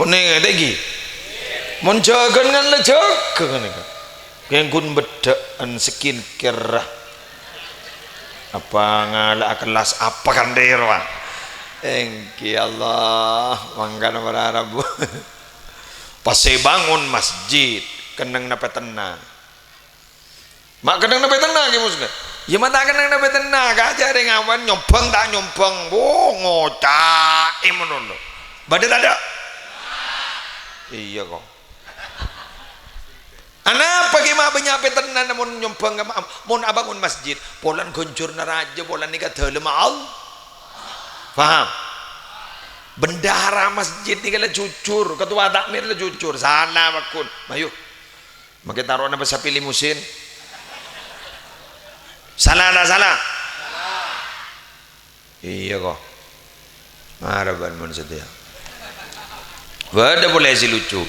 Meneng lagi. Menjaga kan lah jaga kan. Genggun bedaan skin kerah. Apa ngala kelas apa kan derwa. Engki Allah mangkana berharap. Pas saya bangun masjid kenang napa tenang. Mak kenang napa tenang ki musga. Ya mata kenang napa tenang aja ring awan nyombang tak nyombang. Ngocak imono. Badhe ada. Iya kok. Anak pagi mah banyak tenan namun nyombang ka mun abangun masjid polan goncur naraja polan nikah dalem Allah. Paham? Bendahara masjid ni kalau jujur, ketua takmir lah jujur, salah makun. Ayo, makai taruh nama sapi limusin. Salah tak salah? Iya kok. Maraban mun setia. Bada boleh si lucu.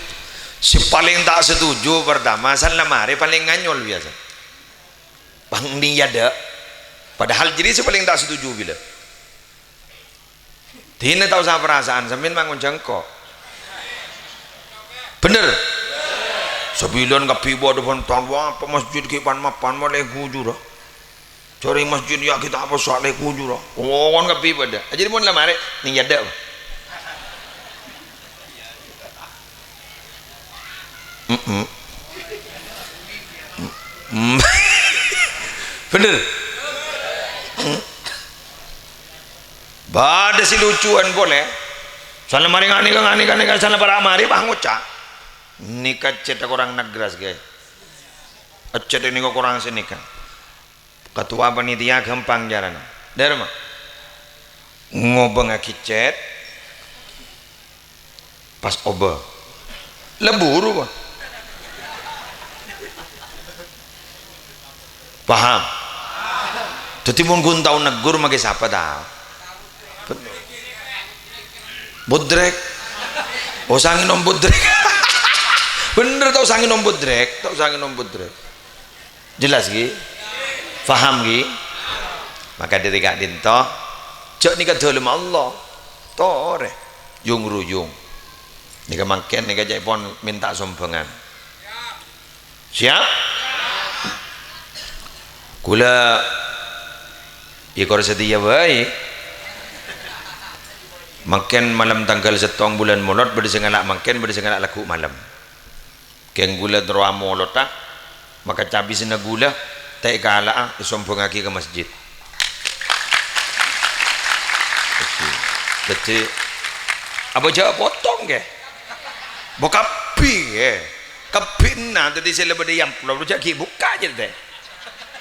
Si paling tak setuju pertama salah mari paling nganyol biasa. Bang ni ada. Padahal jadi si paling tak setuju bila. Dina tahu sama perasaan sambil bangun jengkok. Bener. Sebilan kapibo depan tawa apa masjid kipan mapan boleh kujur. Cari masjid ya kita apa soal kujur. Oh kan kapibo dah. Jadi mun lah mari ni ada. Bener. Bada si lucuan boleh. Salah mari ngani salah para mari bang ucap. Nikah cetak orang nagras guys. Cet ini kok kurang senikah. Ketua panitia gampang jalan. Dari mana? Ngobeng akicet. Pas oba. Leburu pak. Paham? Jadi mun gun tahu negur mage siapa tahu. Budrek. Oh sangin om budrek. Bener tau sangin om budrek, tau sangin om budrek. Jelas gi? Faham gi? Maka diri kak dinto cok nikah dalem Allah. Tore yung ruyung. Nikah mangken nikah jai pon minta sumbangan. Siap? Kula ikor setia baik. Makin malam tanggal 1 bulan Mulud bersengalak makin bersengalak laku malam. Keng gula droa molot tak maka cabi sena gula tak kala isompong lagi ke masjid. Jadi apa jawab potong ke? Bokapi ke? Kapina tadi saya lebih yang pulau jadi buka aja deh.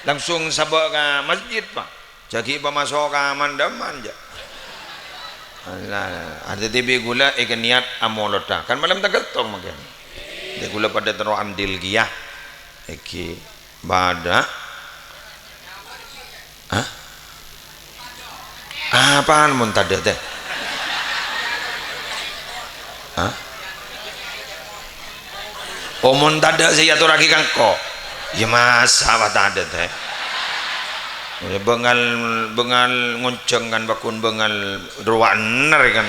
Langsung sabak ke masjid pak. Jadi masuk ke mandaman aja. Ada tibi gula ikan niat amolota kan malam tak ketong makan dia gula pada terus andil giyah iki bada apaan mun tada teh oh mun tada saya atur lagi kangko ya masa apa tada teh bengal ngonceng kan bakun bengal ruwaner kan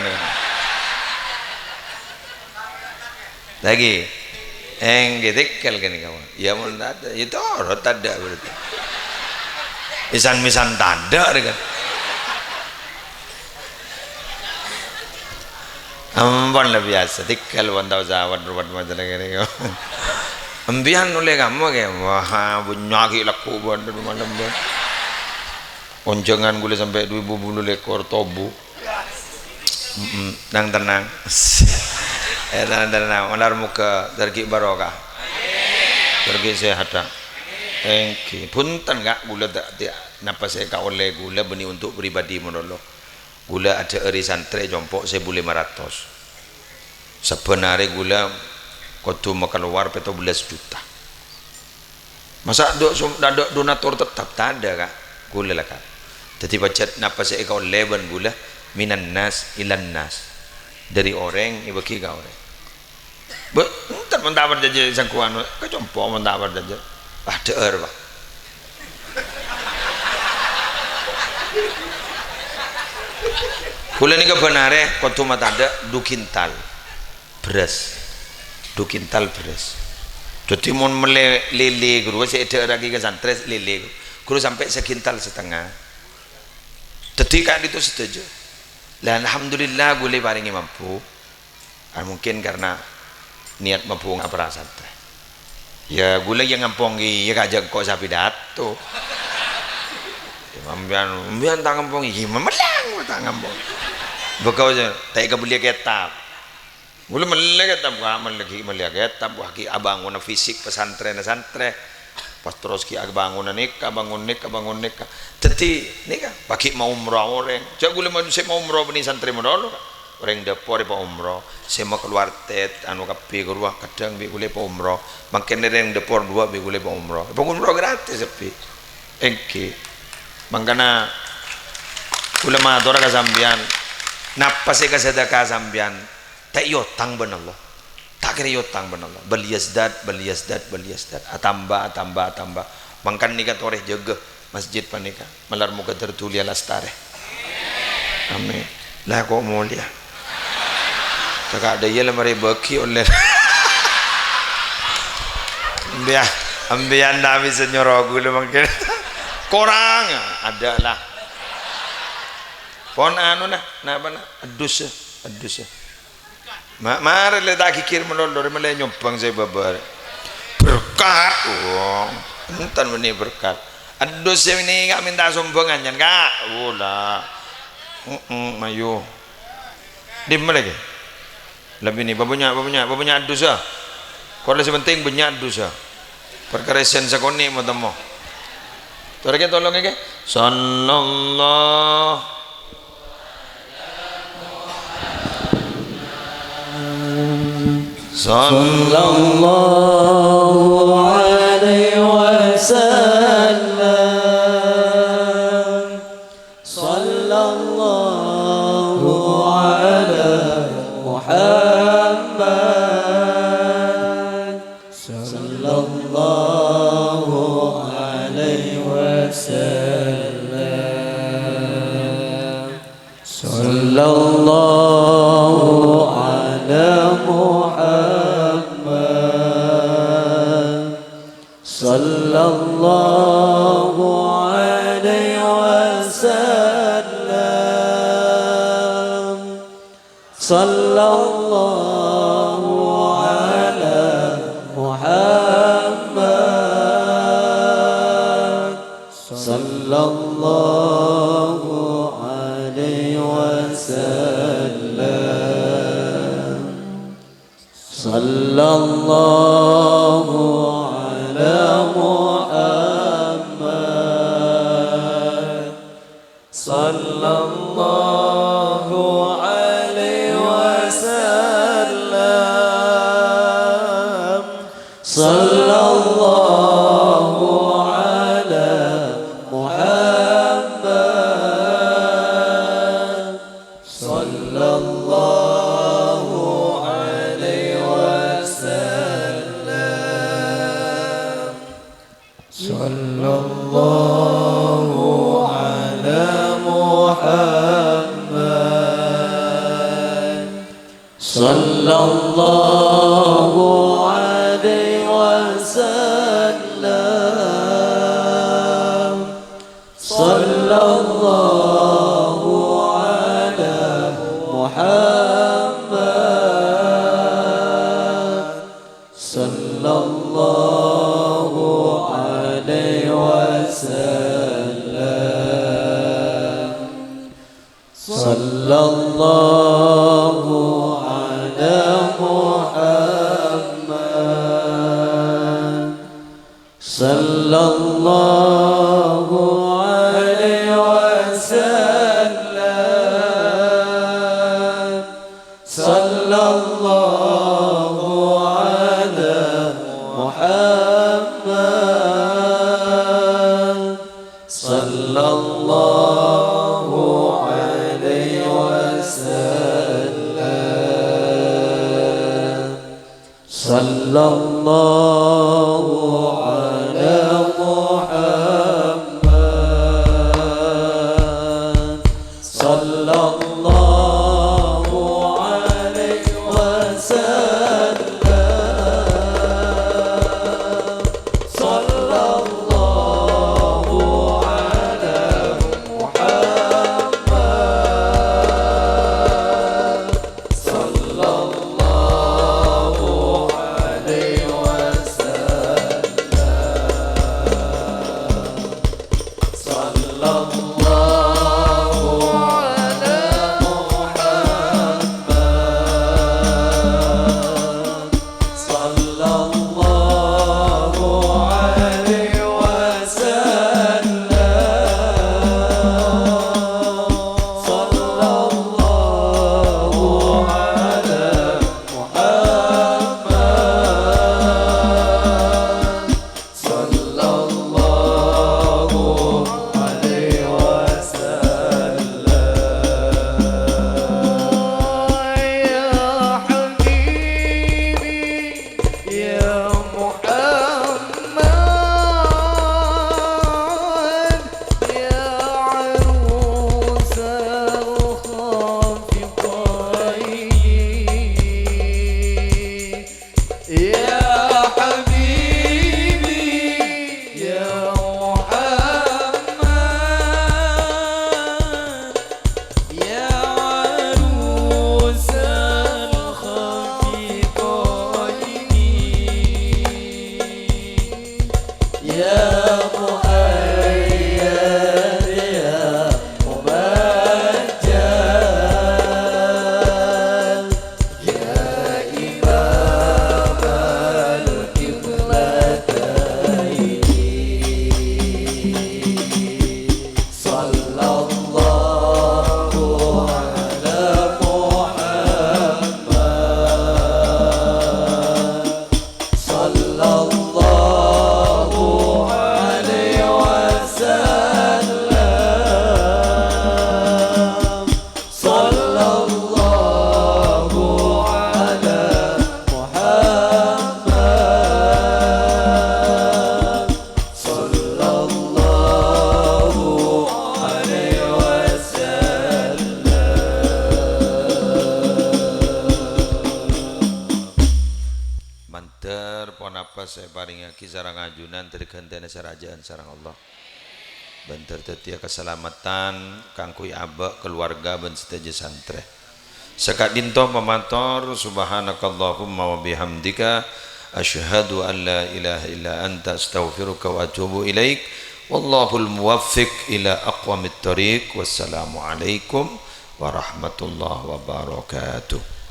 lagi gedekel kan kawan ya mun ada itu orang tada berarti misan tada kan ampun lah biasa tikal wantau zawat ruwat macam ni ambian oleh kamu ke wah bunyaki laku buat malam buat onjangan gula sampai 2000 ekor tobu. Nang tenang. Tenang. Onar muka tergi barokah. Tergi sehat. Engki. Punten enggak gula tak napa saya ka oleh gula beni untuk pribadi menolong. Gula ada irisan tre jompok 1.500. Sebenarnya gula kudu keluar 17 juta. Masa donatur tetap tak ada kak? Gula lah kak. Jadi baca napa saya kau leban gula minan nas ilan nas, dari orang ibaki ka orang. Entar mentawar jaje sangkuan ka compo mentawar jaje. Ah deur Pak. Kula nika benare kudu matanda du kintal beras. Du kintal beras. Jadi mon lele guru saya ada lagi ke santres lele guru sampai sekintal setengah. Jadi kan itu setuju. Lah alhamdulillah gue paringi mampu. Mungkin karena niat mampu ngapra santre. Ya gue yang ngampongi ya kajak kok sapi dato. Ambian tak ngampongi memelang tak ngampong. Bekau je tak kebeli kitab. Gue melek kitab gua melek kitab wah ki abangun fisik pesantren santre. Pas terus ki bangun nikah bangun nikah. Jadi nikah pakai mau umroh orang. Cak gue saya mau umroh beni santri modal orang dapur pa umroh. Saya mau keluar tet anu kapi keluar kadang bi gue pa umroh. Makin orang dapur dua bi gue pa umroh. Pa umroh gratis sepi. Engke. Mangkana kula matur ka sampean. Napa sih kasedekah sampean? Tak yotang benallah. Tak kira yotang benallah. Beliasdat. Atamba. Mangkan nikah toreh jaga masjid panika. Malar muka tertulia lastare. Amin. Lah kok mulia. Tak ada ia lemari baki oleh. Ambian Nabi senyorok gula mungkin. Korang ada lah. Pon anu nah apa nah adus. Mari le tak kikir melolor mele nyombang saya babar. Berkat wong. Entan meni berkat. Adus ini enggak minta sumbangan jan Kak. Oh lah. Mayu. Dim lagi. Lebih ni babunya adus ah. Kalau sepenting banyak adus ah. Perkara sen sakoni mo temo. Toreke tolong ke. Sallallahu sallallahu alaihi wasallam sallallahu ala Muhammad sallallahu alaihi wasallam sallallahu ala Muhammad sallallahu alaihi wasallam sallallahu ala Muhammad sallallahu alaihi wasallam sallallahu ala Muhammad sallallahu alaihi wasallam sallallahu ala Muhammad sallallahu alaihi wasallam sallallahu ala Muhammad sallallahu alaihi wasallam sallallahu ala Muhammad sallallahu alaihi wasallam sallallahu ala Muhammad sallallahu alaihi wasallam sallallahu ala Muhammad sallallahu alaihi wasallam sallallahu ala Muhammad sallallahu alaihi wasallam sallallahu ala Muhammad sallallahu alaihi wasallam saya paringaki sarang ajunan tergantene sarajaan sarang Allah banter tetia keselamatan kangkui abak keluarga ben sedaja santre sekak dinto memator subhanakallahumma wa bihamdika asyhadu an la ilaha illa anta astaghfiruka wa atubu ilaik wallahul muwaffiq ila aqwamit thoriq wassalamu alaikum warahmatullahi wabarakatuh.